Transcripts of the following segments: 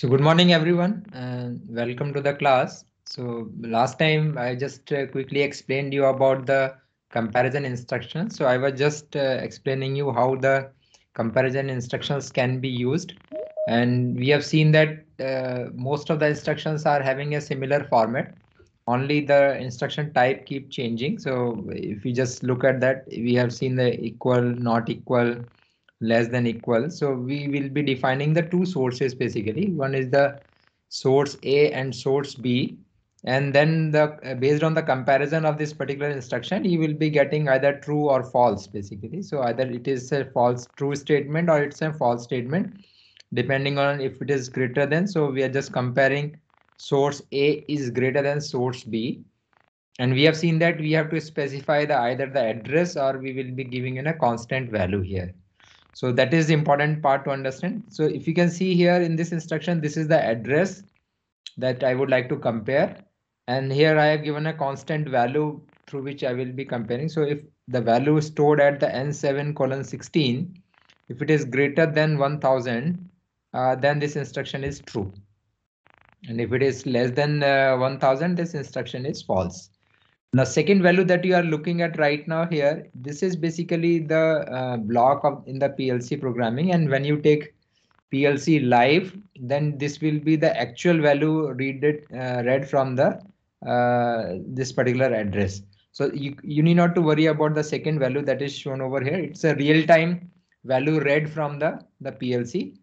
So good morning everyone and welcome to the class. So last time I just quickly explained you about the comparison instructions. So I was just explaining you how the comparison instructions can be used, and we have seen that most of the instructions are having a similar format. Only the instruction type keep changing. So if you just look at that, we have seen the equal, not equal, less than equal. So we will be defining the two sources basically. One is the source A and source B. And then based on the comparison of this particular instruction, you will be getting either true or false basically. So either it is a false true statement or it's a false statement, depending on if it is greater than. So we are just comparing source A is greater than source B. And we have seen that we have to specify either the address or we will be giving in a constant value here. So that is the important part to understand. So if you can see here in this instruction, this is the address that I would like to compare. And here I have given a constant value through which I will be comparing. So if the value is stored at the N7:16, if it is greater than 1000, then this instruction is true. And if it is less than 1000, this instruction is false. Now, second value that you are looking at right now here, this is basically the block of in the PLC programming. And when you take PLC live, then this will be the actual value read from the this particular address. So you need not to worry about the second value that is shown over here. It's a real-time value read from the PLC.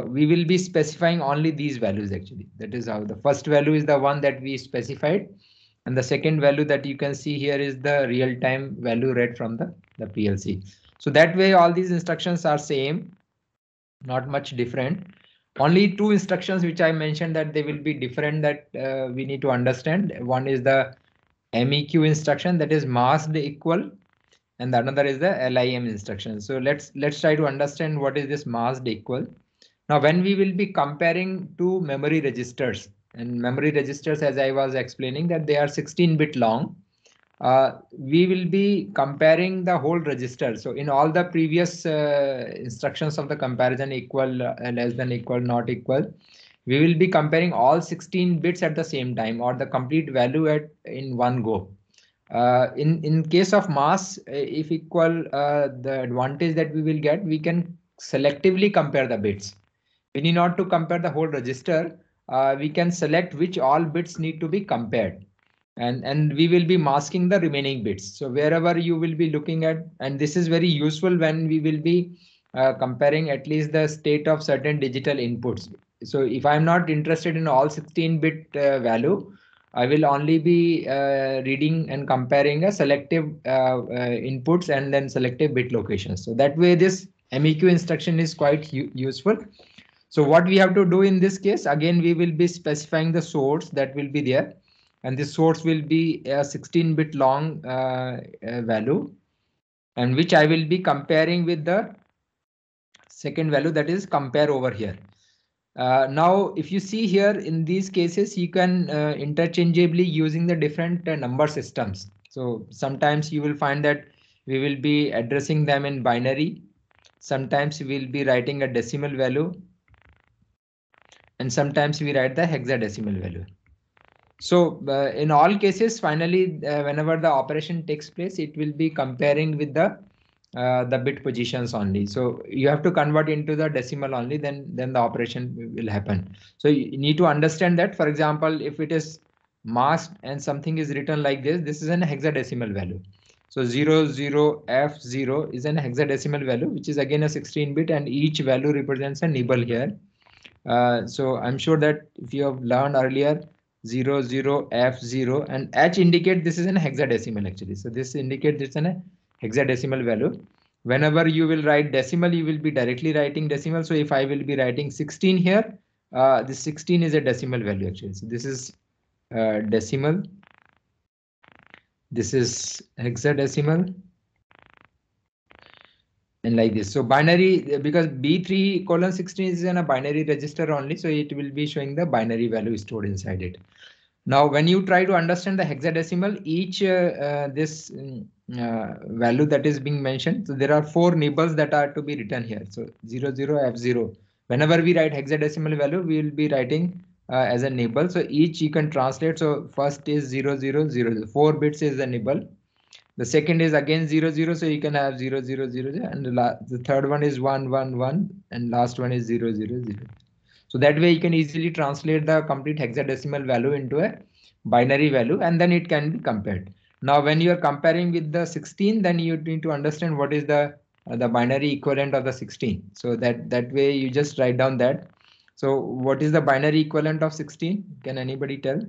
We will be specifying only these values actually. That is how the first value is the one that we specified. And the second value that you can see here is the real-time value read from the PLC. So that way all these instructions are same, not much different. Only two instructions which I mentioned that they will be different that we need to understand. One is the MEQ instruction, that is masked equal, and the another is the LIM instruction. So let's try to understand what is this masked equal. Now when we will be comparing two memory registers, and memory registers, as I was explaining, that they are 16-bit long, we will be comparing the whole register. So in all the previous instructions of the comparison, equal, less than equal, not equal, we will be comparing all 16 bits at the same time, or the complete value in one go. In case of mass, if equal, the advantage that we will get, we can selectively compare the bits. We need not to compare the whole register. We can select which all bits need to be compared, and we will be masking the remaining bits. So wherever you will be looking at, and this is very useful when we will be comparing at least the state of certain digital inputs. So if I'm not interested in all 16-bit value, I will only be reading and comparing a selective inputs and then selective bit locations. So that way this MEQ instruction is quite useful. So what we have to do in this case, again, we will be specifying the source that will be there. And this source will be a 16-bit long value, and which I will be comparing with the second value, that is compare over here. Now, if you see here in these cases, you can interchangeably using the different number systems. So sometimes you will find that we will be addressing them in binary. Sometimes we will be writing a decimal value, and sometimes we write the hexadecimal value. So in all cases, finally, whenever the operation takes place, it will be comparing with the bit positions only. So you have to convert into the decimal only, then the operation will happen. So you need to understand that, for example, if it is masked and something is written like this is an hexadecimal value. So 00F0 is an hexadecimal value, which is again a 16-bit, and each value represents a nibble here. So I'm sure that if you have learned earlier, 00F0 and H indicate this is an hexadecimal actually. So this indicates it's a hexadecimal value. Whenever you will write decimal, you will be directly writing decimal. So if I will be writing 16 here, this 16 is a decimal value actually. So this is decimal. This is hexadecimal. And like this. So binary, because B3:16 is in a binary register only, so it will be showing the binary value stored inside it. Now, when you try to understand the hexadecimal, each this value that is being mentioned, so there are 4 nibbles that are to be written here. So 00F0. Whenever we write hexadecimal value, we will be writing as a nibble. So each you can translate. So first is 0000. 4 bits is the nibble. The second is again 00. So you can have 0000, and the third one is 111, and last one is 000. So that way you can easily translate the complete hexadecimal value into a binary value, and then it can be compared. Now, when you are comparing with the 16, then you need to understand what is the binary equivalent of the 16. So that way you just write down that. So what is the binary equivalent of 16? Can anybody tell?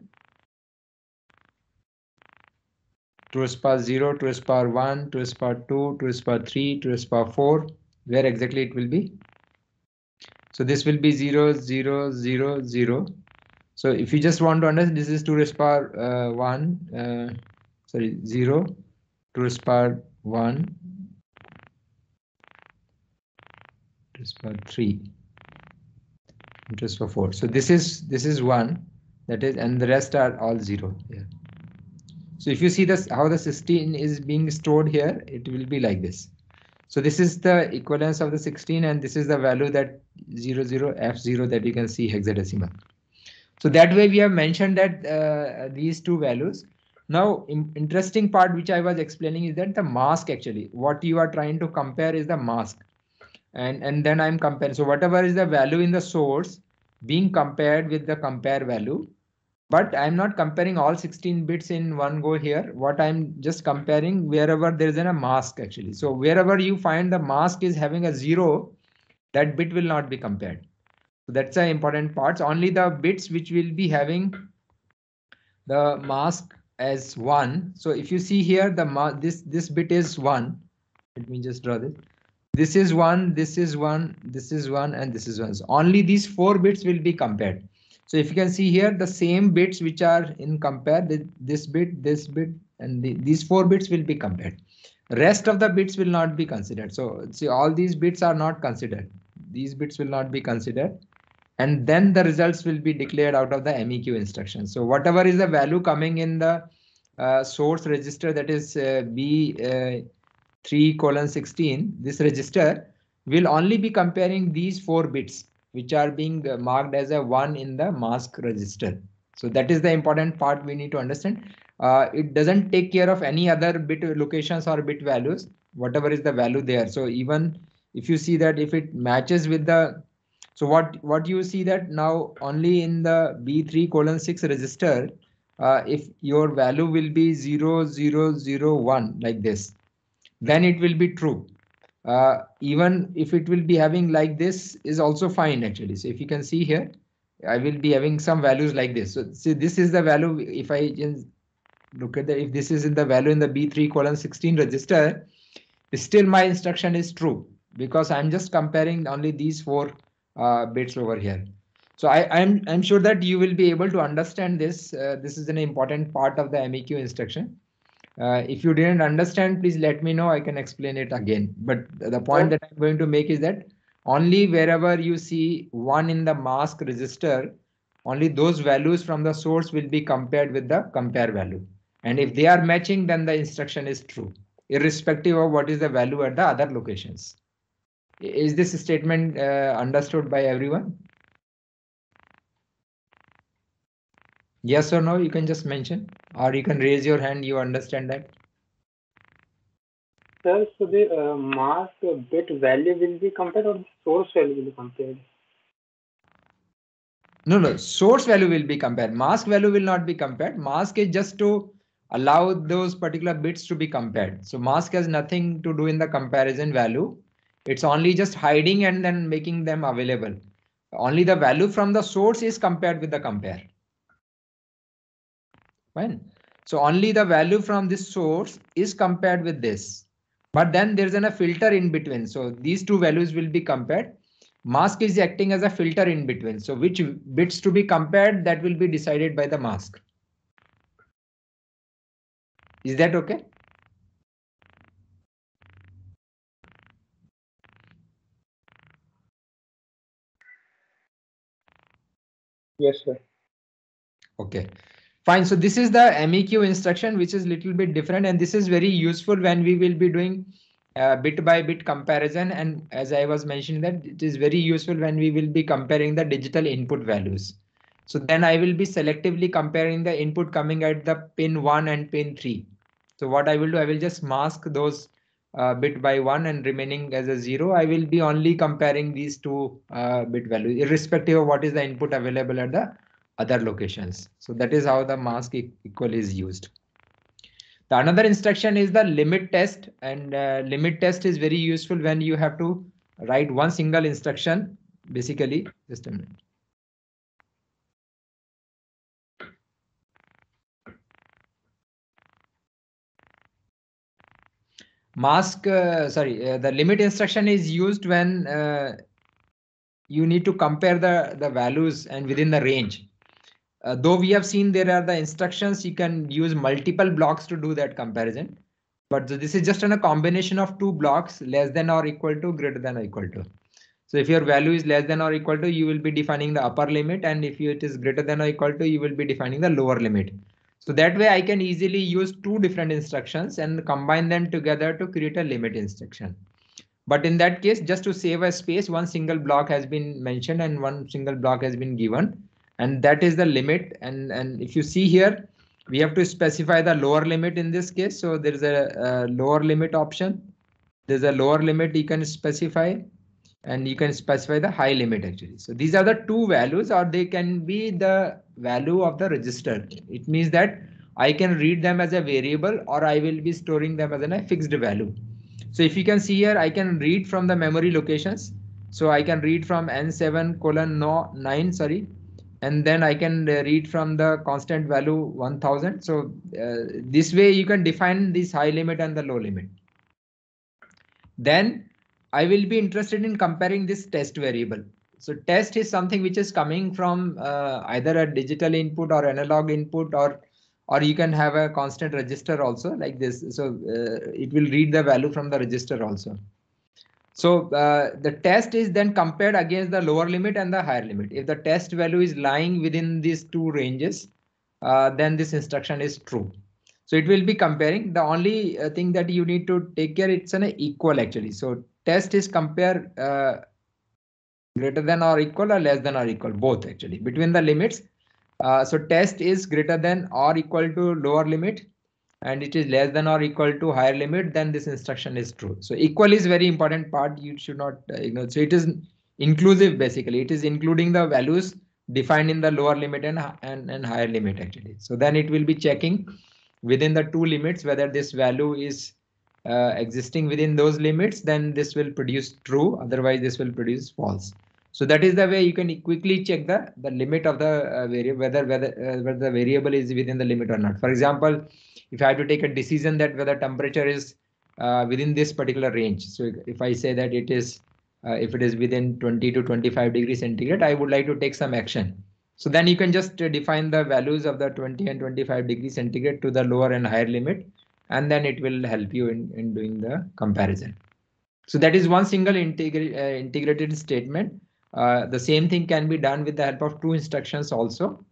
2 raised power 0, 2 raised power 1, 2 raised power 2, 2 raised power 3, 2 raised power 4. Where exactly it will be? So this will be 0, 0, 0, 0. So if you just want to understand, this is 2 raised power 0, 2 raised power 1, 2 raised power 3, 2 raised power 4. So this is 1, that is, and the rest are all 0 here. So if you see this, how the 16 is being stored here, it will be like this. So this is the equivalence of the 16, and this is the value that 00F0 that you can see hexadecimal. So that way we have mentioned that these two values. Now, interesting part which I was explaining is that the mask, actually, what you are trying to compare is the mask. And then I'm comparing. So whatever is the value in the source being compared with the compare value, but I'm not comparing all 16 bits in one go here. What I'm just comparing wherever there is a mask, actually. So wherever you find the mask is having a 0, that bit will not be compared. So that's the important parts. Only the bits which will be having the mask as 1. So if you see here, this bit is 1. Let me just draw this. This is 1, this is 1, this is 1, and this is 1. So only these 4 bits will be compared. So if you can see here, the same bits which are in compare, this bit, and these 4 bits will be compared. Rest of the bits will not be considered. So see, all these bits are not considered. These bits will not be considered. And then the results will be declared out of the MEQ instruction. So whatever is the value coming in the source register, that is B3:16, this register will only be comparing these 4 bits which are being marked as a 1 in the mask register. So that is the important part we need to understand. It doesn't take care of any other bit locations or bit values, whatever is the value there. So even if you see that if it matches with the, so what you see that now only in the B3:6 register, if your value will be 0001 like this, then it will be true. Even if it will be having like this is also fine, actually. So if you can see here, I will be having some values like this. So see, this is the value. If I just look at the, if this is in the value in the B3:16 register, still my instruction is true because I'm just comparing only these 4 bits over here. So I'm sure that you will be able to understand this. This is an important part of the MEQ instruction. If you didn't understand, please let me know. I can explain it again. But the point that I'm going to make is that only wherever you see 1 in the mask register, only those values from the source will be compared with the compare value. And if they are matching, then the instruction is true, irrespective of what is the value at the other locations. Is this statement understood by everyone? Yes or no? You can just mention, or you can raise your hand. You understand that? Sir, so the mask bit value will be compared or the source value will be compared? No. Source value will be compared. Mask value will not be compared. Mask is just to allow those particular bits to be compared. So mask has nothing to do in the comparison value. It's only just hiding and then making them available. Only the value from the source is compared with the compare. Fine. So only the value from this source is compared with this. But then there's a filter in between. So these two values will be compared. Mask is acting as a filter in between. So which bits to be compared, that will be decided by the mask. Is that okay? Yes, sir. Okay. Fine. So this is the MEQ instruction, which is little bit different. And this is very useful when we will be doing bit by bit comparison, and as I was mentioning that it is very useful when we will be comparing the digital input values. So then I will be selectively comparing the input coming at the pin 1 and pin 3. So what I will do, I will just mask those bit by 1 and remaining as a 0. I will be only comparing these two bit values irrespective of what is the input available at the other locations. So that is how the mask equal is used. The another instruction is the limit test, and limit test is very useful when you have to write one single instruction. Basically, just a minute. The limit instruction is used when you need to compare the values and within the range. Though we have seen there are the instructions, you can use multiple blocks to do that comparison. But this is just on a combination of two blocks, less than or equal to, greater than or equal to. So if your value is less than or equal to, you will be defining the upper limit, and if it is greater than or equal to, you will be defining the lower limit. So that way I can easily use two different instructions and combine them together to create a limit instruction. But in that case, just to save a space, one single block has been mentioned and one single block has been given, and that is the limit. And if you see here, we have to specify the lower limit in this case. So there is a lower limit option. There's a lower limit you can specify, and you can specify the high limit actually. So these are the two values, or they can be the value of the register. It means that I can read them as a variable, or I will be storing them as a fixed value. So if you can see here, I can read from the memory locations. So I can read from N7 colon 9, sorry, and then I can read from the constant value 1000. So this way you can define this high limit and the low limit. Then I will be interested in comparing this test variable. So test is something which is coming from either a digital input or analog input, or you can have a constant register also like this. So it will read the value from the register also. So the test is then compared against the lower limit and the higher limit. If the test value is lying within these two ranges, then this instruction is true. So it will be comparing. The only thing that you need to take care, it's an equal actually. So test is compare greater than or equal or less than or equal, both actually between the limits. So test is greater than or equal to lower limit, and it is less than or equal to higher limit, then this instruction is true. So equal is very important part. You should not ignore. So it is inclusive basically. It is including the values defined in the lower limit and higher limit actually. So then it will be checking within the two limits whether this value is existing within those limits, then this will produce true. Otherwise, this will produce false. So that is the way you can quickly check the limit of the variable, whether the variable is within the limit or not. For example, if I have to take a decision that whether temperature is within this particular range. So if I say that it is, if it is within 20 to 25 degrees centigrade, I would like to take some action. So then you can just define the values of the 20 and 25 degrees centigrade to the lower and higher limit, and then it will help you in doing the comparison. So that is one single integrated statement. The same thing can be done with the help of two instructions also,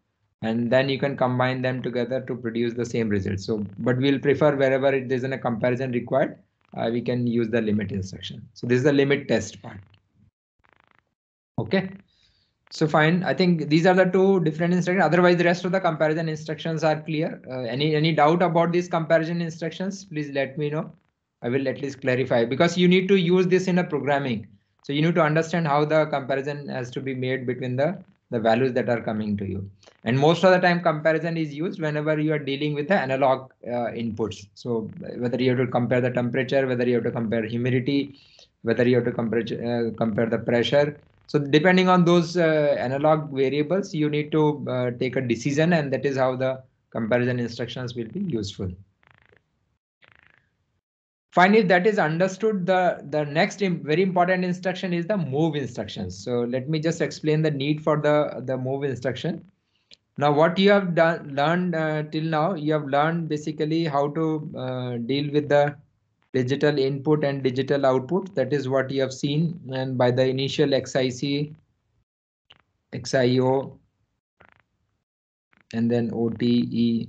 and then you can combine them together to produce the same result. So, but we'll prefer wherever it is in a comparison required, we can use the limit instruction. So this is the limit test part. Okay. So fine. I think these are the two different instructions. Otherwise, the rest of the comparison instructions are clear. Any doubt about these comparison instructions? Please let me know. I will at least clarify, because you need to use this in a programming. So you need to understand how the comparison has to be made between the values that are coming to you. And most of the time comparison is used whenever you are dealing with the analog inputs. So whether you have to compare the temperature, whether you have to compare humidity, whether you have to compare the pressure. So depending on those analog variables, you need to take a decision, and that is how the comparison instructions will be useful. Fine, if that is understood, the next very important instruction is the move instructions. So let me just explain the need for the move instruction. Now what you have learned till now, you have learned basically how to deal with the digital input and digital output. That is what you have seen, and by the initial XIC, XIO, and then OTE.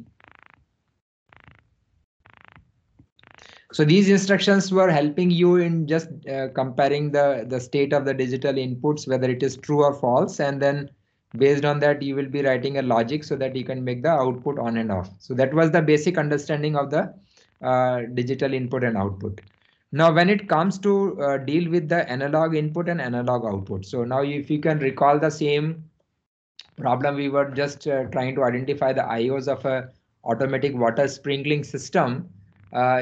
So these instructions were helping you in just comparing the state of the digital inputs, whether it is true or false, and then based on that you will be writing a logic so that you can make the output on and off. So that was the basic understanding of the digital input and output. Now when it comes to deal with the analog input and analog output, so now if you can recall the same problem, we were just trying to identify the IOs of a automatic water sprinkling system.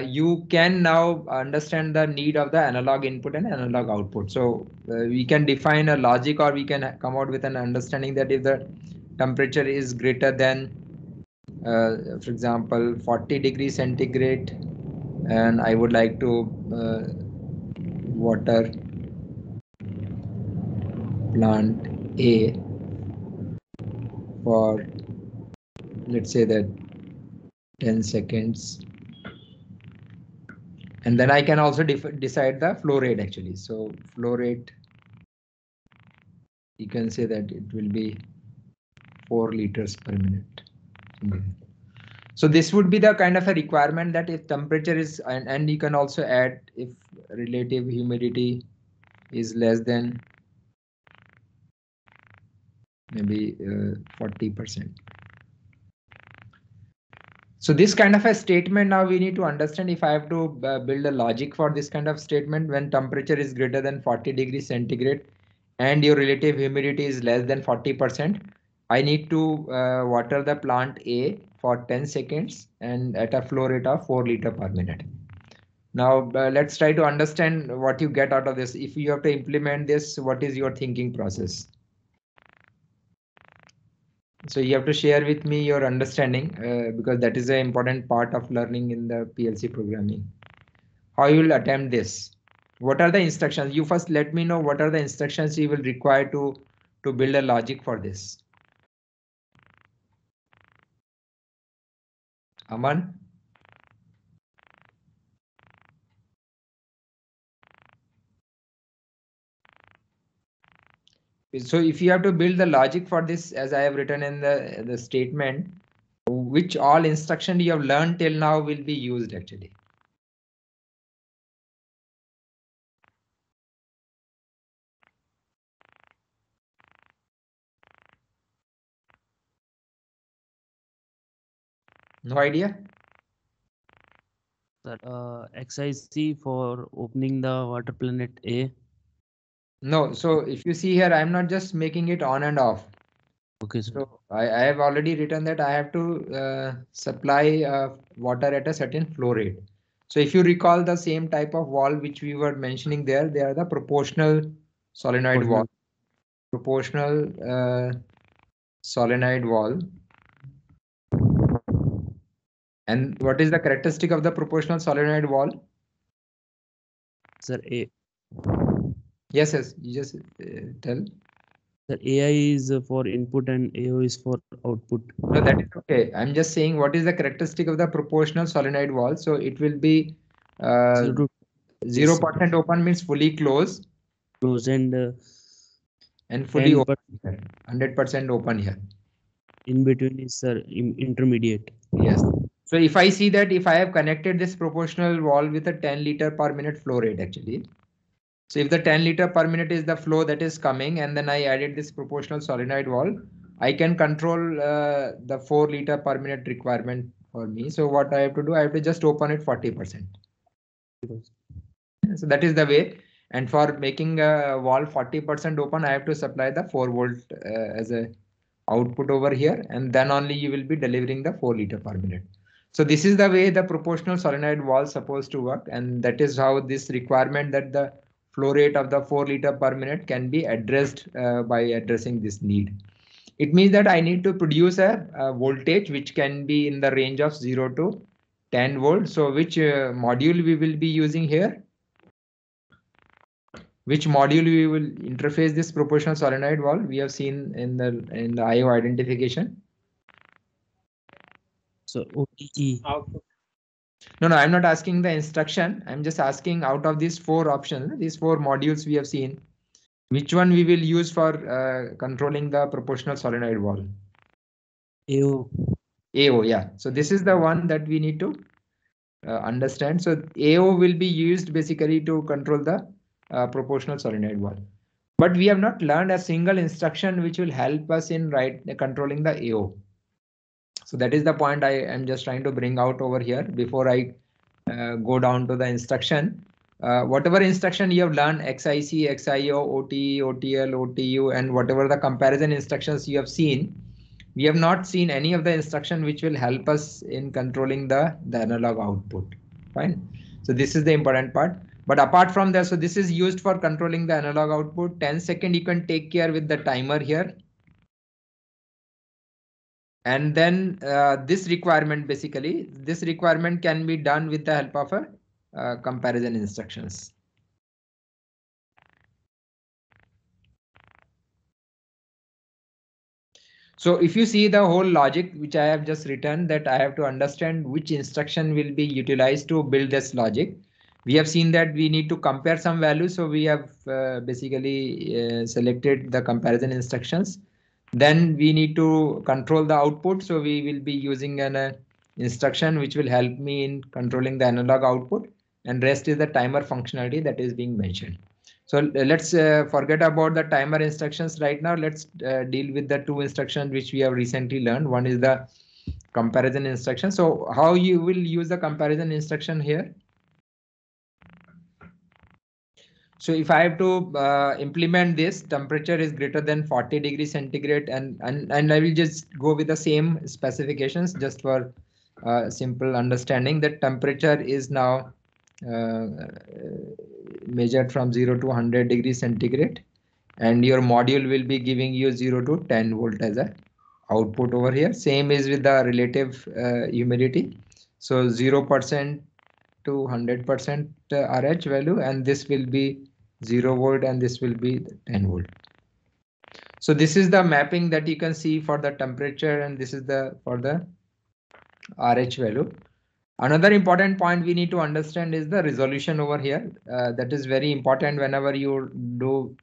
You can now understand the need of the analog input and analog output. So we can define a logic, or we can come out with an understanding that if the temperature is greater than, for example, 40 degrees centigrade, and I would like to water plant A for, let's say that 10 seconds, and then I can also decide the flow rate actually. So flow rate, you can say that it will be 4 liters per minute. So this would be the kind of a requirement that if temperature is, and you can also add if relative humidity is less than maybe 40%. So this kind of a statement, now we need to understand if I have to build a logic for this kind of statement when temperature is greater than 40 degrees centigrade and your relative humidity is less than 40%, I need to water the plant A for 10 seconds and at a flow rate of 4 liter per minute. Now let's try to understand what you get out of this. If you have to implement this, what is your thinking process? So you have to share with me your understanding because that is an important part of learning in the PLC programming. How you will attempt this? What are the instructions? You first let me know what are the instructions you will require to build a logic for this. Aman? So if you have to build the logic for this, as I have written in the statement, which all instruction you have learned till now will be used actually? No idea? Sir, XIC for opening the water planet A. No, so if you see here, I'm not just making it on and off. Okay, sir. So I have already written that I have to supply water at a certain flow rate. So if you recall the same type of valve which we were mentioning there, they are the proportional solenoid valve. Proportional solenoid valve. And what is the characteristic of the proportional solenoid valve? Sir, A. Yes, you just tell. Sir, AI is for input and AO is for output. No, that is okay. I'm just saying what is the characteristic of the proportional solenoid valve. So it will be 0% open means fully closed. Close and Fully open here. 100% open here. In between is intermediate. Yes. So if I see that if I have connected this proportional valve with a 10 liter per minute flow rate actually. So if the 10 liter per minute is the flow that is coming and then I added this proportional solenoid valve, I can control the 4 liter per minute requirement for me. So what I have to do, I have to just open it 40%. So that is the way. And for making a valve 40% open, I have to supply the 4 volt as a output over here, and then only you will be delivering the 4 liter per minute. So this is the way the proportional solenoid valve is supposed to work, and that is how this requirement that the flow rate of the 4 liter per minute can be addressed by addressing this need. It means that I need to produce a voltage which can be in the range of 0 to 10 volts. So which module we will be using here? Which module we will interface this proportional solenoid valve? We have seen in the IO identification. So OTE. No, I'm not asking the instruction. I'm just asking out of these 4 options, these 4 modules we have seen, which one we will use for controlling the proportional solenoid valve? AO. AO, yeah. So this is the one that we need to understand. So AO will be used basically to control the proportional solenoid valve. But we have not learned a single instruction which will help us in controlling the AO. So that is the point I am just trying to bring out over here before I go down to the instruction. Whatever instruction you have learned, XIC, XIO, OTE, OTL, OTU, and whatever the comparison instructions you have seen, we have not seen any of the instruction which will help us in controlling the analog output. Fine. So this is the important part. But apart from that, so this is used for controlling the analog output. 10 seconds you can take care with the timer here. And then this requirement, basically, this requirement can be done with the help of a comparison instructions. So if you see the whole logic which I have just written, that I have to understand which instruction will be utilized to build this logic. We have seen that we need to compare some values. So we have basically selected the comparison instructions. Then we need to control the output. So we will be using an instruction which will help me in controlling the analog output, and rest is the timer functionality that is being mentioned. So let's forget about the timer instructions right now. Let's deal with the two instructions which we have recently learned. One is the comparison instruction. So how you will use the comparison instruction here? So if I have to implement this, temperature is greater than 40 degrees centigrade, and I will just go with the same specifications just for simple understanding, that temperature is now measured from 0 to 100 degrees centigrade, and your module will be giving you 0 to 10 volt as a output over here. Same is with the relative humidity. So 0% to 100% RH value, and this will be 0 volt and this will be 10 volt. So this is the mapping that you can see for the temperature, and this is the for the RH value. Another important point we need to understand is the resolution over here. That is very important whenever you do.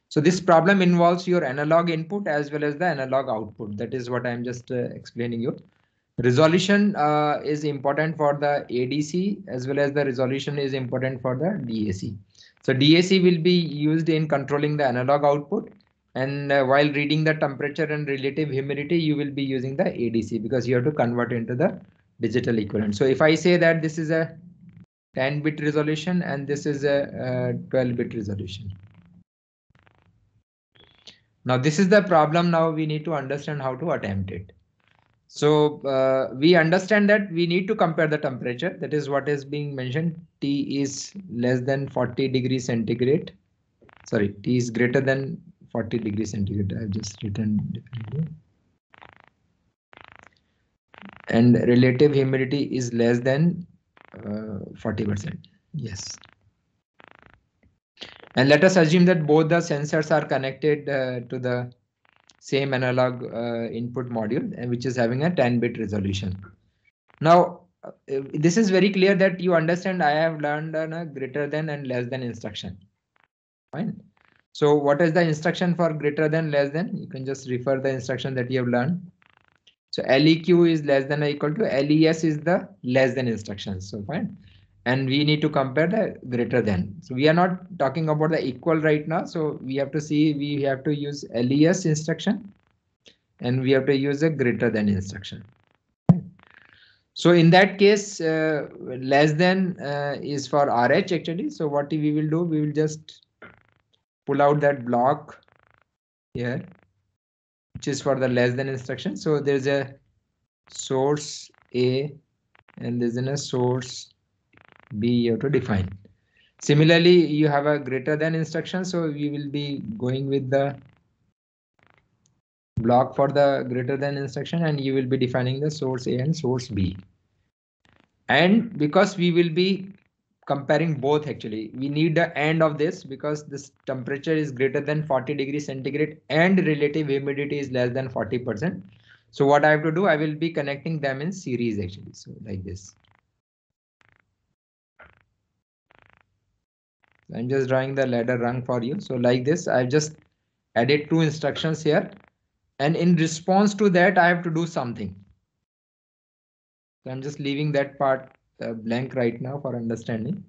So this problem involves your analog input as well as the analog output. That is what I'm just explaining you. Resolution is important for the ADC as well as the resolution is important for the DAC. So DAC will be used in controlling the analog output, and while reading the temperature and relative humidity, you will be using the ADC because you have to convert into the digital equivalent. So if I say that this is a 10-bit resolution and this is a 12-bit resolution. Now this is the problem. Now we need to understand how to attempt it. So we understand that we need to compare the temperature. That is what is being mentioned. T is less than 40 degrees centigrade. Sorry, T is greater than 40 degrees centigrade. I've just written differently. And relative humidity is less than 40%. Yes. And let us assume that both the sensors are connected to the same analog input module, and which is having a 10-bit resolution. Now, this is very clear that you understand I have learned a greater than and less than instruction. Fine. So what is the instruction for greater than, less than? You can just refer the instruction that you have learned. So LEQ is less than or equal to, LES is the less than instruction. So fine. And we need to compare the greater than. So we are not talking about the equal right now. So we have to see, we have to use LES instruction and we have to use a greater than instruction. So in that case, less than is for RH actually. So what we will do, we will just pull out that block here, which is for the less than instruction. So there's a source A and there's a source B you have to define. Similarly, you have a greater than instruction. So we will be going with the block for the greater than instruction, and you will be defining the source A and source B. And because we will be comparing both, actually we need the end of this because this temperature is greater than 40 degrees centigrade and relative humidity is less than 40%. So what I have to do, I will be connecting them in series actually. So like this. I'm just drawing the ladder rung for you. So like this, I've just added two instructions here, and in response to that I have to do something. So I'm just leaving that part blank right now for understanding.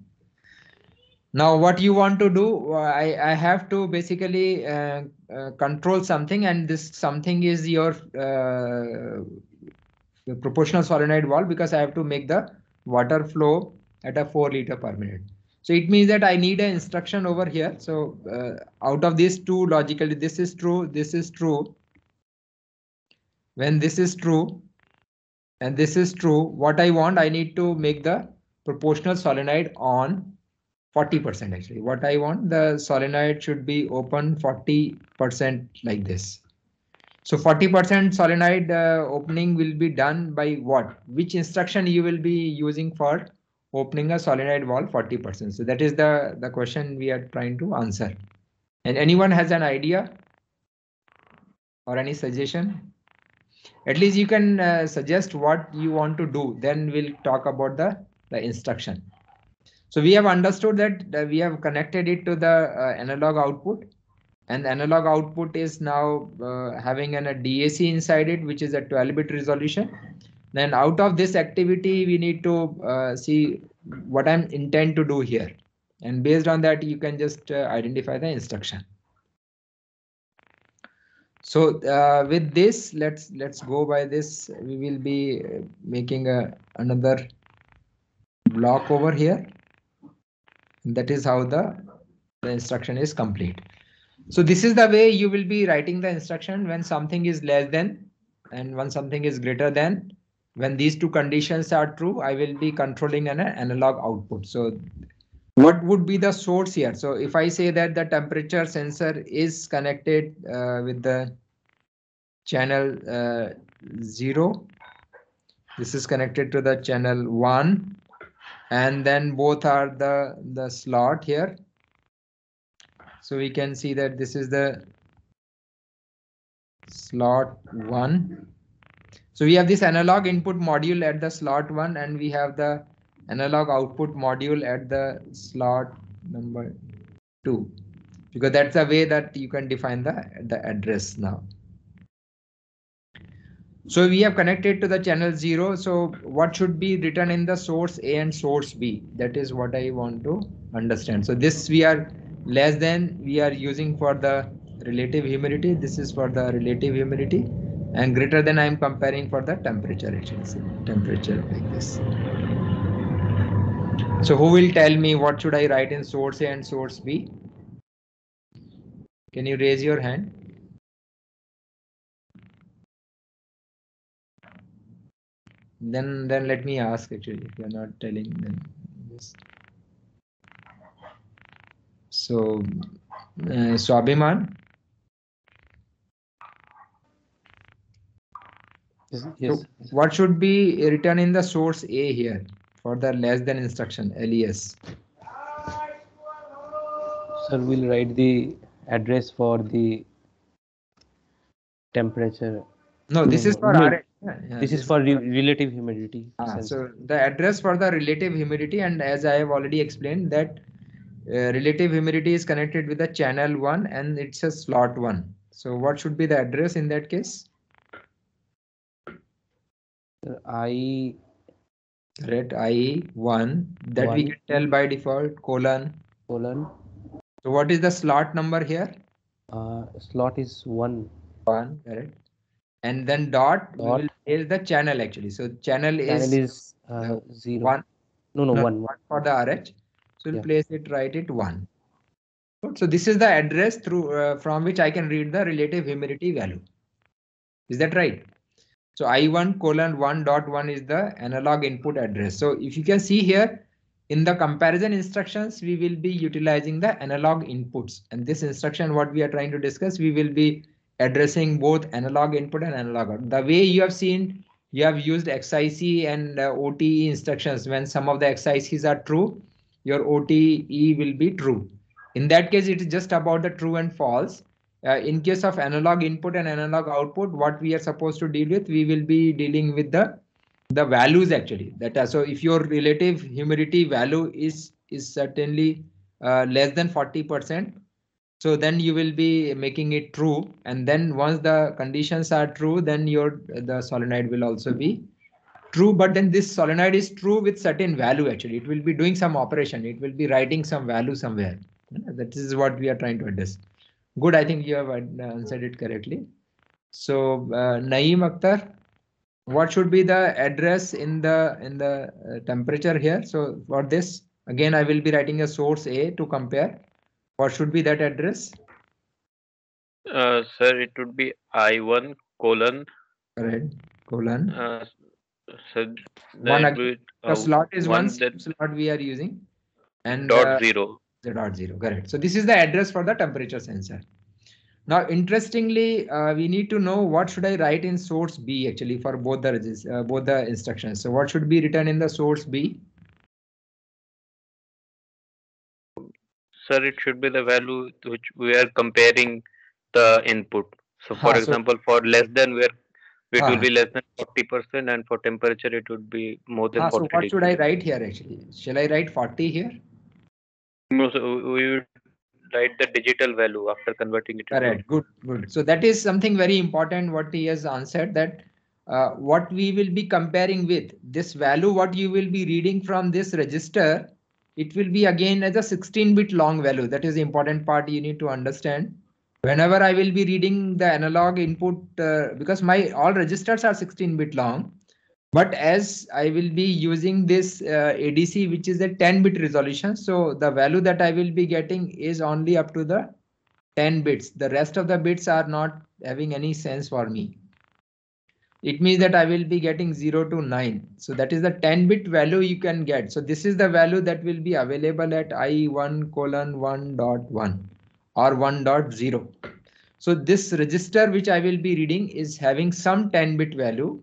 Now what you want to do, I have to basically control something, and this something is your proportional solenoid valve, because I have to make the water flow at a 4 liter per minute. So it means that I need an instruction over here. So out of these two, logically, this is true, this is true. When this is true and this is true, what I want, I need to make the proportional solenoid on 40% actually. What I want, the solenoid should be open 40% like this. So 40% solenoid opening will be done by what? Which instruction you will be using for opening a solenoid valve 40%? So that is the question we are trying to answer. And anyone has an idea or any suggestion? At least you can suggest what you want to do. Then we'll talk about the instruction. So we have understood that we have connected it to the analog output, and the analog output is now having a DAC inside it, which is a 12-bit resolution. Then out of this activity, we need to see what I intend to do here. And based on that, you can just identify the instruction. So with this, let's go by this. We will be making another block over here. That is how the instruction is complete. So this is the way you will be writing the instruction when something is less than and when something is greater than. When these two conditions are true, I will be controlling an analog output. So what would be the source here? So if I say that the temperature sensor is connected with the channel 0, this is connected to the channel 1, and then both are the slot here. So we can see that this is the slot 1. So we have this analog input module at the slot 1, and we have the analog output module at the slot number 2, because that's the way that you can define the address now. So we have connected to the channel 0. So what should be written in the source A and source B? That is what I want to understand. So this we are less than, we are using for the relative humidity. This is for the relative humidity, and greater than I am comparing for the temperature actually. So temperature like this. So who will tell me what should I write in source A and source B? Can you raise your hand? Then let me ask actually, if you are not telling, then yes. So Swabhiman, Yes. so what should be written in the source A here for the less than instruction, LES? Sir, we'll write the address for the temperature. No, this is for RH. This is for relative humidity sensor. So the address for the relative humidity, and as I have already explained that relative humidity is connected with the channel 1 and it's a slot 1. So what should be the address in that case? I Correct, IE1, that we can tell by default colon. So what is the slot number here? Slot is 1. 1, correct. And then dot. We will place the channel actually. So channel is 0. 1. No, 1 for the RH. So we'll place it right at 1. So this is the address through from which I can read the relative humidity value. Is that right? So I1 colon 1.1 is the analog input address. So if you can see here in the comparison instructions, we will be utilizing the analog inputs. And this instruction, what we are trying to discuss, we will be addressing both analog input and analog output. The way you have seen, you have used XIC and OTE instructions. When some of the XICs are true, your OTE will be true. In that case, it is just about the true and false. In case of analog input and analog output, what we are supposed to deal with, we will be dealing with the values actually. So if your relative humidity value is certainly less than 40%, so then you will be making it true. And then once the conditions are true, then the solenoid will also be true, but then this solenoid is true with certain value actually. It will be doing some operation. It will be writing some value somewhere. That is what we are trying to address. Good, I think you have answered it correctly. So Naeem Akhtar, what should be the address in the temperature here? So for this, again, I will be writing a source A to compare. What should be that address? Sir, it would be I1 colon. Correct. Colon. So One that again. would The slot is one that slot we are using. And dot zero. the dot zero. Correct. So this is the address for the temperature sensor. Now, interestingly, we need to know what should I write in source B actually for both the instructions. So what should be written in the source B? Sir, it should be the value which we are comparing the input. So for example, for less than where it will be less than 40%, and for temperature it would be more than 40 So what should I degrees. write here actually? Shall I write 40 here? No, so we would write the digital value after converting it into. Correct. Good. So that is something very important what he has answered, that what we will be comparing with this value, what you will be reading from this register, it will be again as a 16-bit long value. That is the important part you need to understand. Whenever I will be reading the analog input, because my all registers are 16-bit long, but as I will be using this ADC, which is a 10-bit resolution, so the value that I will be getting is only up to the 10 bits. The rest of the bits are not having any sense for me. It means that I will be getting 0 to 9. So that is the 10-bit value you can get. So this is the value that will be available at I1 colon 1.1 or 1.0. So this register which I will be reading is having some 10-bit value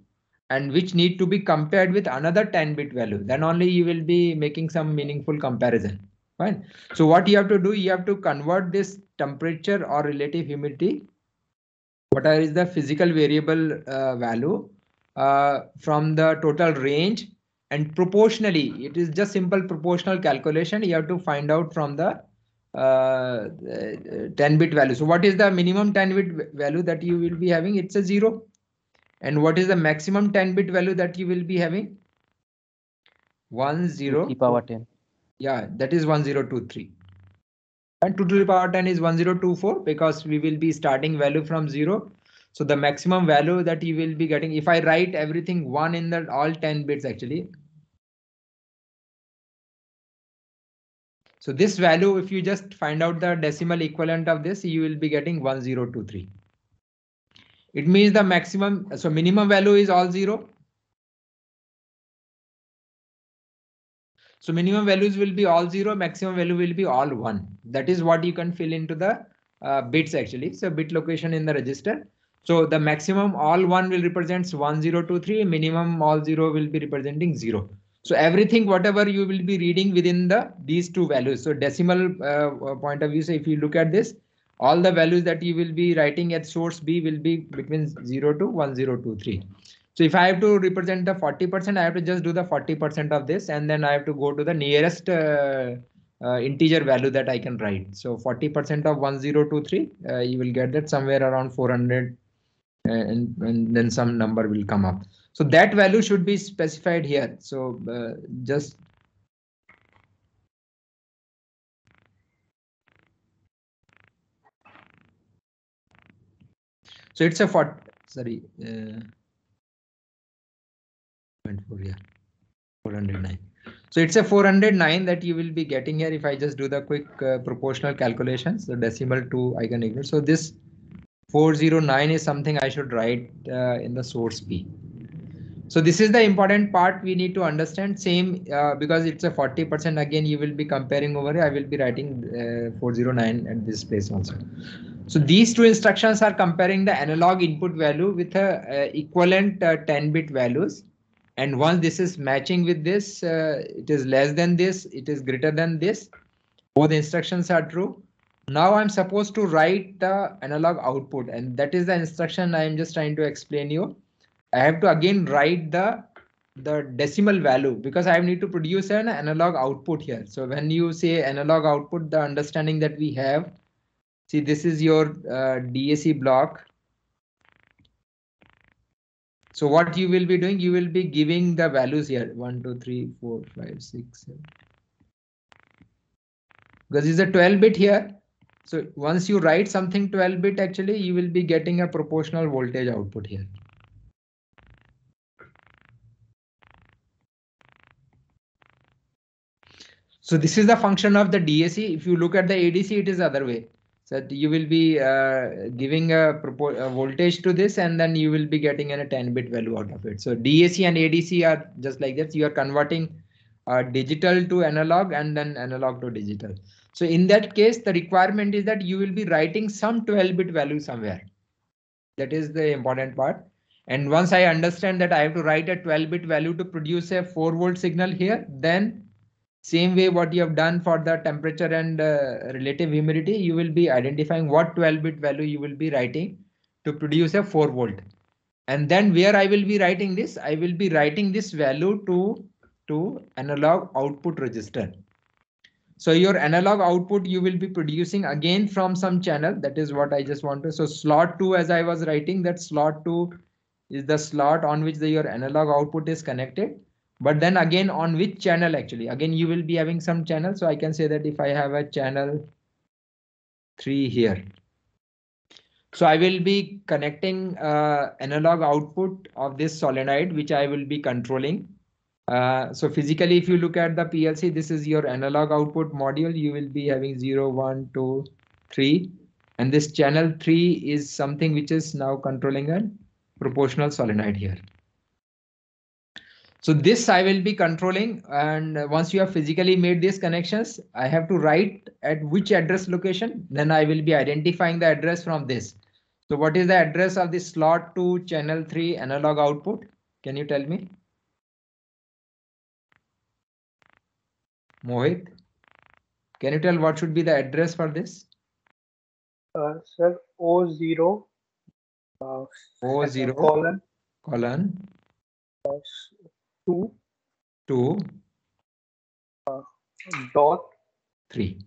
and which need to be compared with another 10-bit value. Then only you will be making some meaningful comparison. Fine. So what you have to do, you have to convert this temperature or relative humidity, what is the physical variable value from the total range, and proportionally, it is just simple proportional calculation. You have to find out from the 10-bit value. So what is the minimum 10-bit value that you will be having? It's a 0. And what is the maximum 10-bit value that you will be having? 10. 2 power 10. Yeah, that is 1023. And 2 to the power 10 is 1024 because we will be starting value from 0. So the maximum value that you will be getting, if I write everything 1 in the all 10 bits actually. So this value, if you just find out the decimal equivalent of this, you will be getting 1023. It means the maximum, so minimum value is all 0. So minimum values will be all 0, maximum value will be all 1. That is what you can fill into the bits actually. So bit location in the register. So the maximum all 1 will represent 1023, minimum all 0 will be representing 0. So everything, whatever you will be reading within these two values. So decimal point of view, so if you look at this, all the values that you will be writing at source B will be between 0 to 1023. So if I have to represent the 40%, I have to just do the 40% of this, and then I have to go to the nearest integer value that I can write. So 40% of 1023, you will get that somewhere around 400, and then some number will come up. So that value should be specified here. So just. So it's a 409. So it's a 409 that you will be getting here. If I just do the quick proportional calculations, the decimal 2 I can ignore. So this 409 is something I should write in the source B. So this is the important part we need to understand. Same because it's a 40%. Again, you will be comparing over here. I will be writing 409 at this place also. So these two instructions are comparing the analog input value with a equivalent 10-bit values. And once this is matching with this, it is less than this, it is greater than this. Both instructions are true. Now I'm supposed to write the analog output, and that is the instruction I am just trying to explain you. I have to again write the decimal value because I need to produce an analog output here. So when you say analog output, the understanding that we have, see, this is your DAC block. So what you will be doing, you will be giving the values here 1, 2, 3, 4, 5, 6, 7. Because it's a 12-bit here. So once you write something 12-bit, actually, you will be getting a proportional voltage output here. So this is the function of the DAC. If you look at the ADC, it is other way. So you will be giving a voltage to this, and then you will be getting a 10-bit value out of it. So DAC and ADC are just like that. You are converting digital to analog and then analog to digital. So in that case, the requirement is that you will be writing some 12-bit value somewhere. That is the important part. And once I understand that I have to write a 12-bit value to produce a 4-volt signal here, then same way what you have done for the temperature and relative humidity, you will be identifying what 12-bit value you will be writing to produce a 4-volt. And then where I will be writing this, I will be writing this value to analog output register. So your analog output you will be producing again from some channel. That is what I just want to. So slot 2, as I was writing, that slot 2 is the slot on which your analog output is connected. But then again, on which channel actually? Again, you will be having some channel. So I can say that if I have a channel 3 here. So I will be connecting analog output of this solenoid, which I will be controlling. So physically, if you look at the PLC, this is your analog output module. You will be having 0, 1, 2, 3. And this channel 3 is something which is now controlling a proportional solenoid here. So this I will be controlling, and once you have physically made these connections, I have to write at which address location. Then I will be identifying the address from this. So what is the address of the slot 2 channel 3 analog output? Can you tell me? Mohit, can you tell what should be the address for this? Sir, O0 O0 colon 2 dot 3.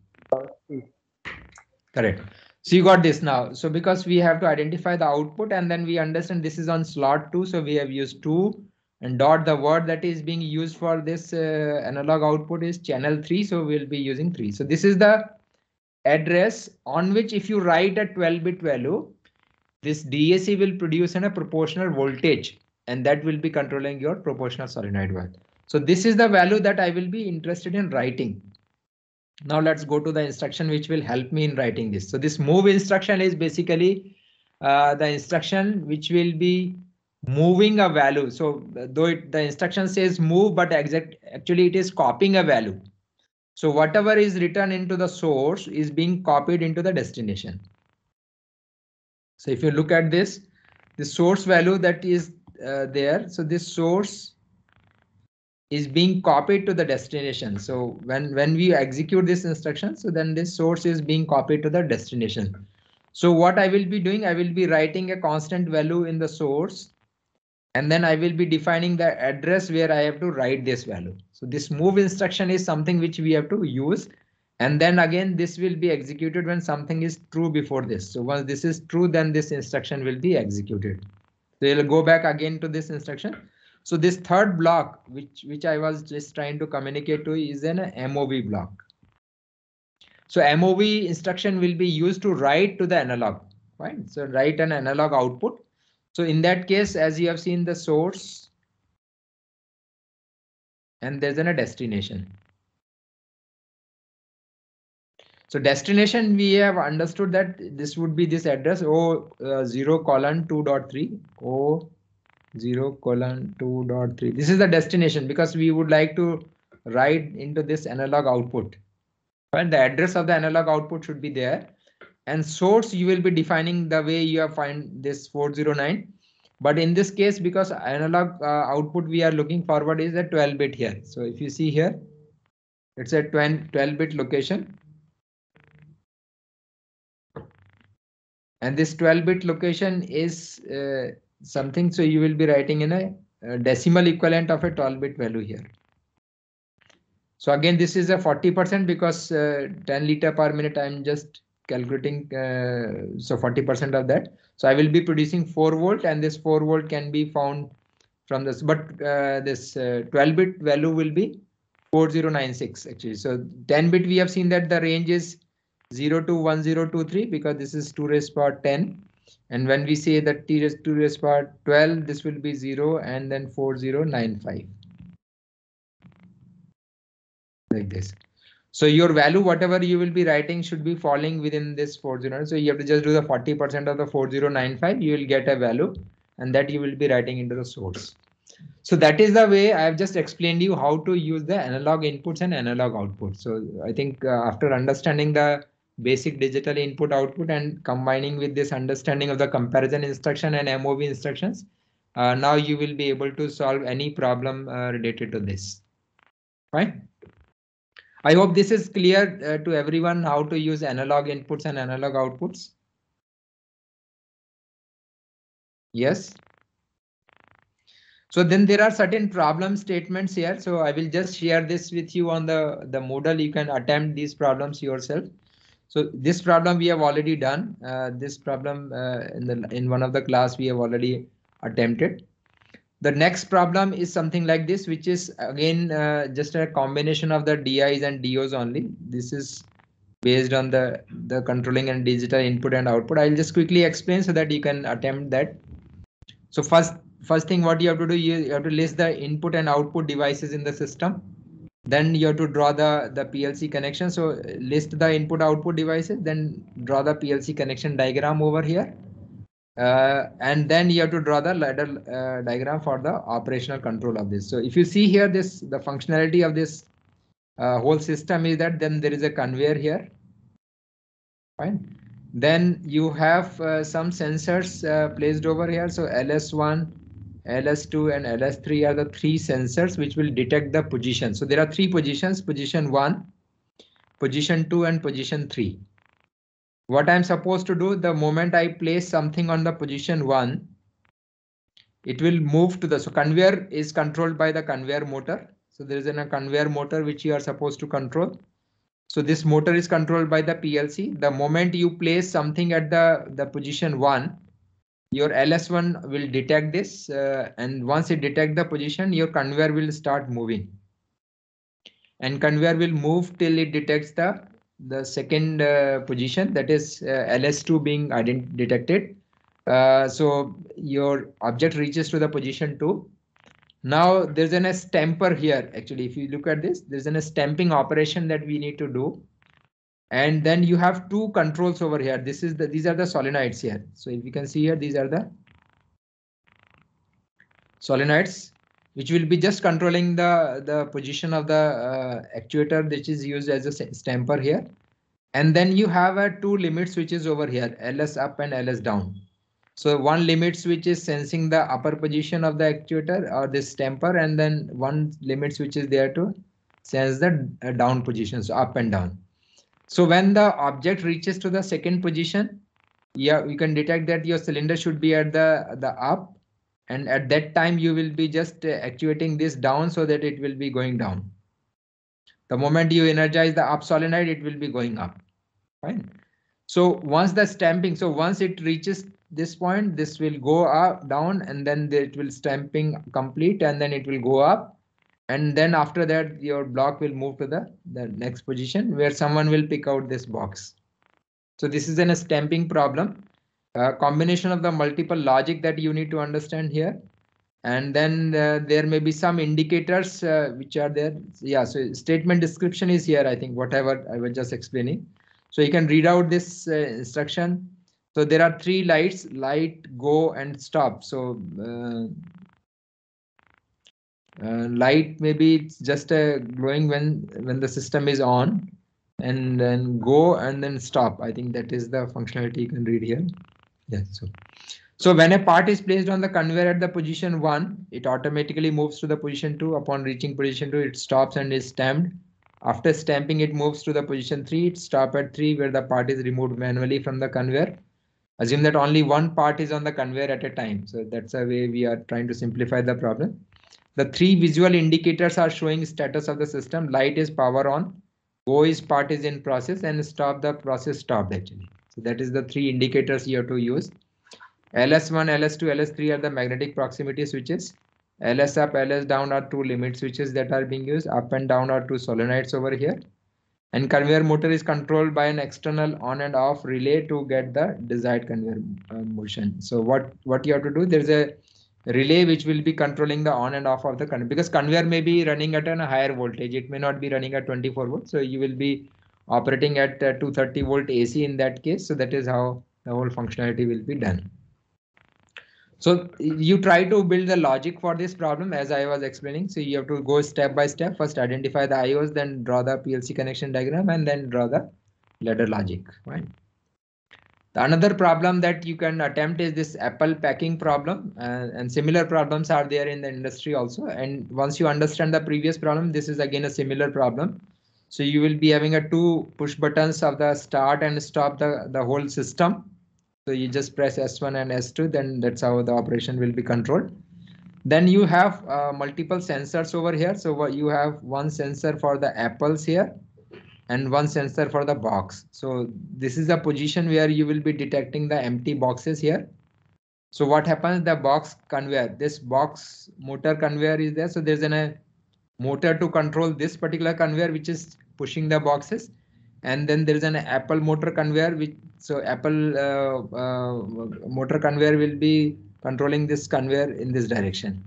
Correct. So you got this now. So because we have to identify the output, and then we understand this is on slot 2. So we have used 2 and dot, the word that is being used for this analog output is channel 3. So we'll be using 3. So this is the address on which if you write a 12-bit value, this DAC will produce a proportional voltage, and that will be controlling your proportional solenoid valve. So this is the value that I will be interested in writing. Now let's go to the instruction which will help me in writing this. So this move instruction is basically the instruction which will be moving a value. So though the instruction says move, but actually it is copying a value. So whatever is written into the source is being copied into the destination. So if you look at this, the source value that is there. So this source is being copied to the destination. So when we execute this instruction, so then this source is being copied to the destination. So what I will be doing, I will be writing a constant value in the source, and then I will be defining the address where I have to write this value. So this move instruction is something which we have to use. And then again, this will be executed when something is true before this. So once this is true, then this instruction will be executed. So you'll go back again to this instruction. So this third block, which I was just trying to communicate to, is an MOV block. So MOV instruction will be used to write to the analog, right? So write an analog output. So in that case, as you have seen the source, and there's a destination. So destination, we have understood that this would be this address O0 colon 2.3, O0 colon 2.3. This is the destination because we would like to write into this analog output. Right? The address of the analog output should be there. And source, you will be defining the way you have find this 409. But in this case, because analog output we are looking forward is a 12-bit here. So if you see here, it's a 12-bit location. And this 12-bit location is something, so you will be writing in a decimal equivalent of a 12-bit value here. So again, this is a 40% because 10 liter per minute, I'm just calculating, so 40% of that. So I will be producing 4 volt, and this 4 volt can be found from this, but this 12-bit value will be 4096 actually. So 10-bit we have seen that the range is 0 to 1023 because this is 2 raised power 10. And when we say that t raised 2 raised power 12, this will be 0 and then 4095. Like this. So your value, whatever you will be writing, should be falling within this 40. So you have to just do the 40% of the 4095, you will get a value, and that you will be writing into the source. So that is the way I have just explained you how to use the analog inputs and analog outputs. So I think after understanding the basic digital input output and combining with this understanding of the comparison instruction and MOV instructions, now you will be able to solve any problem related to this. Fine. I hope this is clear to everyone how to use analog inputs and analog outputs. Yes. So then there are certain problem statements here. So I will just share this with you on the Moodle. You can attempt these problems yourself. So this problem we have already done. This problem in one of the class we have already attempted. The next problem is something like this, which is again just a combination of the DIs and DOs only. This is based on the controlling and digital input and output. I'll just quickly explain so that you can attempt that. So first thing what you have to do, you have to list the input and output devices in the system. Then you have to draw the PLC connection. So list the input output devices, then draw the PLC connection diagram over here. And then you have to draw the ladder diagram for the operational control of this. So if you see here, the functionality of this whole system is that then there is a conveyor here. Fine. Then you have some sensors placed over here. So LS1, LS2 and LS3 are the three sensors which will detect the position. So there are three positions, position 1, position 2 and position 3. What I'm supposed to do, the moment I place something on the position 1, it will move to the, so conveyor is controlled by the conveyor motor. So there is a conveyor motor which you are supposed to control. So this motor is controlled by the PLC. The moment you place something at the position 1, your LS1 will detect this, and once it detects the position, your conveyor will start moving. And conveyor will move till it detects the second position, that is LS2 being detected. So your object reaches to the position 2. Now there's a stamper here. Actually, if you look at this, there's a stamping operation that we need to do. And then you have two controls over here. These are the solenoids here. So if you can see here, these are the solenoids, which will be just controlling the position of the actuator, which is used as a stamper here. And then you have two limit switches over here, LS up and LS down. So one limit switch is sensing the upper position of the actuator or this stamper, and then one limit switch is there to sense the down position, so up and down. So when the object reaches to the second position, yeah, you can detect that your cylinder should be at the up, and at that time you will be just actuating this down so that it will be going down. The moment you energize the up solenoid, it will be going up. Fine. So once the stamping, so once it reaches this point, this will go up, down, and then it will stamping complete, and then it will go up. And then after that, your block will move to the next position where someone will pick out this box. So this is a stamping problem, combination of the multiple logic that you need to understand here. And then there may be some indicators which are there. Yeah, so statement description is here, I think, whatever I was just explaining. So you can read out this instruction. So there are three lights, light, go, and stop. So light, maybe it's just glowing when the system is on, and then go and then stop. I think that is the functionality you can read here. Yes. So when a part is placed on the conveyor at the position 1, it automatically moves to the position 2. Upon reaching position 2, it stops and is stamped. After stamping, it moves to the position 3. It stops at 3, where the part is removed manually from the conveyor. Assume that only one part is on the conveyor at a time. So that's a way we are trying to simplify the problem. The three visual indicators are showing status of the system. Light is power on, go is part is in process, and stop, the process stopped actually. So that is the three indicators you have to use. LS1, LS2, LS3 are the magnetic proximity switches. LS up, LS down are two limit switches that are being used. Up and down are two solenoids over here. And conveyor motor is controlled by an external on and off relay to get the desired conveyor motion. So what you have to do, there's a relay which will be controlling the on and off of the conveyor, because conveyor may be running at a higher voltage. It may not be running at 24 volts. So you will be operating at 230 volt AC in that case. So that is how the whole functionality will be done. So you try to build the logic for this problem as I was explaining. So you have to go step by step. First identify the IOs, then draw the PLC connection diagram, and then draw the ladder logic. Right. Another problem that you can attempt is this apple packing problem, and similar problems are there in the industry also. And once you understand the previous problem, this is again a similar problem. So you will be having a two push buttons of the start and stop the whole system. So you just press S1 and S2, then that's how the operation will be controlled. Then you have multiple sensors over here. So what you have one sensor for the apples here and one sensor for the box. So this is a position where you will be detecting the empty boxes here. So what happens, the box conveyor, this box motor conveyor is there. So there's a motor to control this particular conveyor, which is pushing the boxes. And then there is an Apple motor conveyor, which so Apple motor conveyor will be controlling this conveyor in this direction.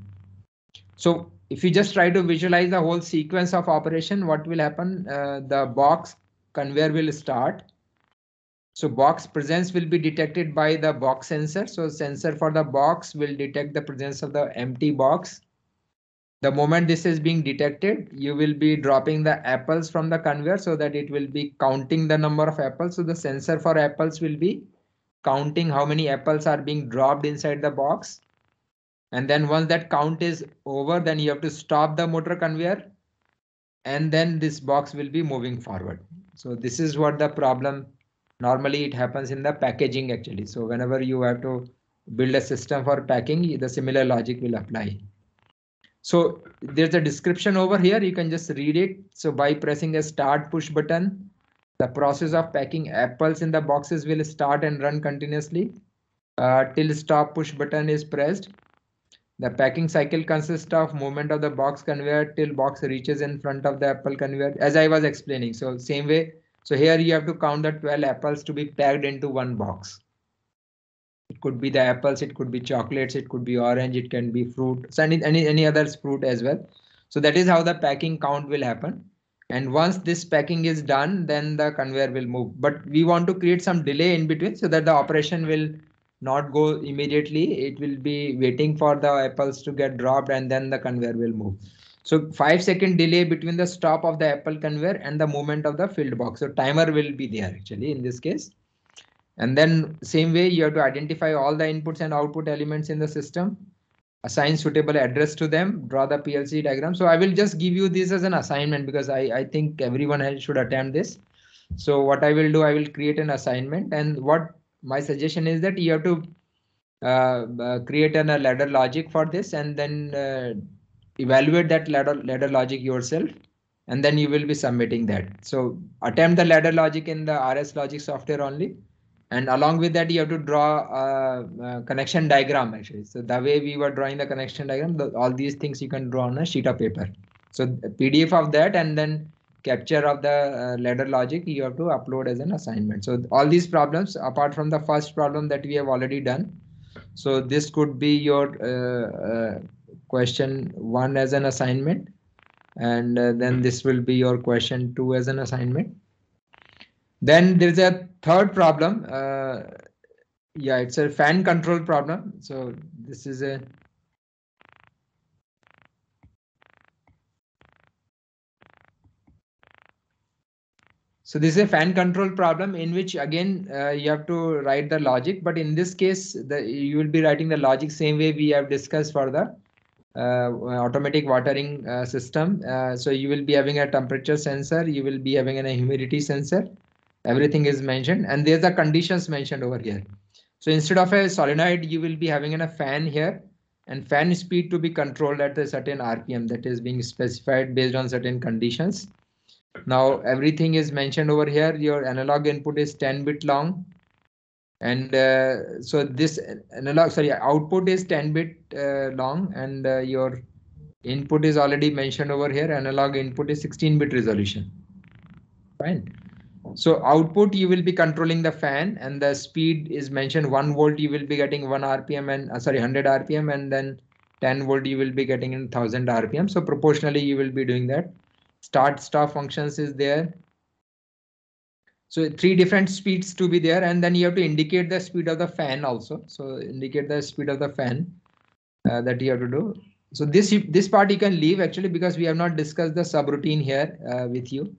So if you just try to visualize the whole sequence of operation, what will happen? The box conveyor will start. So box presence will be detected by the box sensor. So sensor for the box will detect the presence of the empty box. The moment this is being detected, you will be dropping the apples from the conveyor so that it will be counting the number of apples. So the sensor for apples will be counting how many apples are being dropped inside the box. And then once that count is over, then you have to stop the motor conveyor. And then this box will be moving forward. So this is what the problem, normally it happens in the packaging actually. So whenever you have to build a system for packing, the similar logic will apply. So there's a description over here. You can just read it. So by pressing a start push button, the process of packing apples in the boxes will start and run continuously till stop push button is pressed. The packing cycle consists of movement of the box conveyor till box reaches in front of the apple conveyor, as I was explaining. So same way. So here you have to count the 12 apples to be packed into one box. It could be the apples, it could be chocolates, it could be orange, it can be fruit, so any other fruit as well. So that is how the packing count will happen. And once this packing is done, then the conveyor will move. But we want to create some delay in between so that the operation will not go immediately. It will be waiting for the apples to get dropped and then the conveyor will move. So 5-second delay between the stop of the apple conveyor and the movement of the filled box. So timer will be there actually in this case. And then same way you have to identify all the inputs and output elements in the system, assign suitable address to them, draw the PLC diagram. So I will just give you this as an assignment because I think everyone should attempt this. So what I will do, I will create an assignment, and what my suggestion is that you have to create a ladder logic for this and then evaluate that ladder logic yourself, and then you will be submitting that. So attempt the ladder logic in the RS Logic software only. And along with that, you have to draw a connection diagram actually. So the way we were drawing the connection diagram, all these things you can draw on a sheet of paper. So PDF of that and then capture of the ladder logic you have to upload as an assignment. So all these problems, apart from the first problem that we have already done. So this could be your question 1 as an assignment. And then this will be your question 2 as an assignment. Then there's a third problem. Yeah, it's a fan control problem. So this is a this is a fan control problem in which again you have to write the logic, but in this case you will be writing the logic same way we have discussed for the automatic watering system. So you will be having a temperature sensor, you will be having a humidity sensor. Everything is mentioned, and there's the conditions mentioned over here. So instead of a solenoid, you will be having a fan here, and fan speed to be controlled at a certain RPM that is being specified based on certain conditions. Now everything is mentioned over here. Your analog input is 10-bit long. And so this analog, sorry, output is 10-bit long, and your input is already mentioned over here. Analog input is 16-bit resolution. Fine. So output, you will be controlling the fan, and the speed is mentioned 1 volt, you will be getting 1 RPM, and sorry, 100 RPM, and then 10 volt you will be getting in 1000 RPM. So proportionally you will be doing that. Start stop functions is there. So 3 different speeds to be there, and then you have to indicate the speed of the fan also. So indicate the speed of the fan that you have to do. So this part you can leave actually, because we have not discussed the subroutine here with you.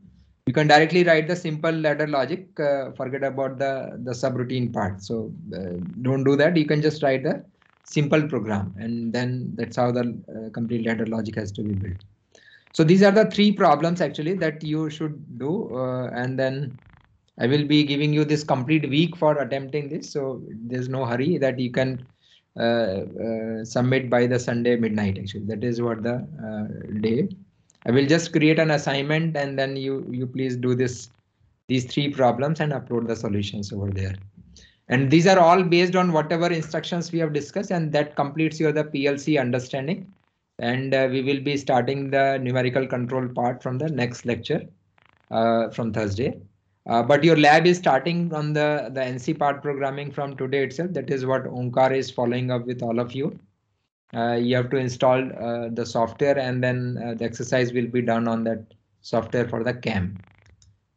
You can directly write the simple ladder logic. Forget about the subroutine part. So don't do that. You can just write the simple program, and then that's how the complete ladder logic has to be built. So these are the 3 problems actually that you should do, and then I will be giving you this complete week for attempting this. So there's no hurry, that you can submit by the Sunday midnight. Actually, that is what the day. I will just create an assignment, and then you please do these 3 problems and upload the solutions over there. And these are all based on whatever instructions we have discussed, and that completes your the PLC understanding. And we will be starting the numerical control part from the next lecture from Thursday. But your lab is starting on the NC part programming from today itself. That is what Omkar is following up with all of you. You have to install the software, and then the exercise will be done on that software for the CAM.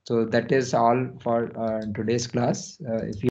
So that is all for today's class. If you